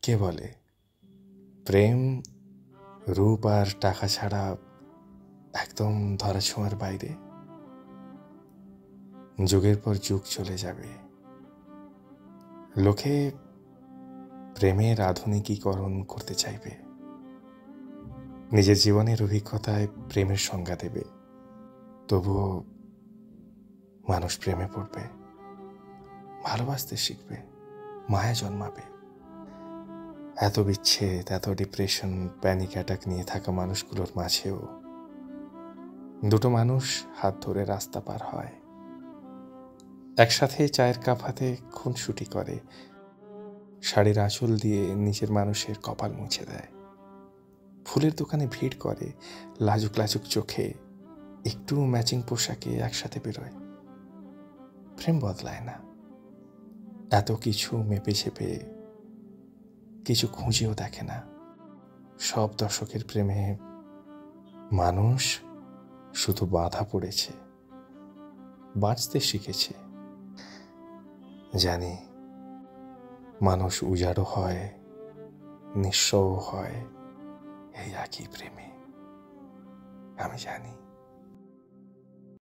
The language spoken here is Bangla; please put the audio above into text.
কে বলে প্রেম রূপ আর টাকা ছাড়া একদম ধরাছোঁয়ার বাইরে? যুগের পর যুগ চলে যাবে, লোকে প্রেমের আধুনিকীকরণ করতে চাইবে, নিজের জীবনের অভিজ্ঞতায় প্রেমের সংজ্ঞা দেবে। তবুও মানুষ প্রেমে পড়বে, ভালোবাসতে শিখবে, মায়া জন্মাবে। এত বিচ্ছেদ, এত ডিপ্রেশন, প্যানিক অ্যাটাক নিয়ে থাকা মানুষগুলোর মাঝেও দুটো মানুষ হাত ধরে রাস্তা পার হয়, একসাথে চায়ের কাপ হাতে খুনসুটি করে, শাড়ির আঁচল দিয়ে নিজের মানুষের কপাল মুছে দেয়, ফুলের দোকানে ভিড় করে, লাজুক লাজুক চোখে একটু ম্যাচিং পোশাকে একসাথে বেরোয়। প্রেম বদলায় না, এত কিছু মেপে ঝেপে কিছু খুঁজেও দেখে না। সব দর্শকের প্রেমে মানুষ শুধু বাধা পড়েছে, বাঁচতে শিখেছে। জানি মানুষ উজাড়ও হয়, নিঃস্বও হয় এই একই প্রেমে, আমি জানি।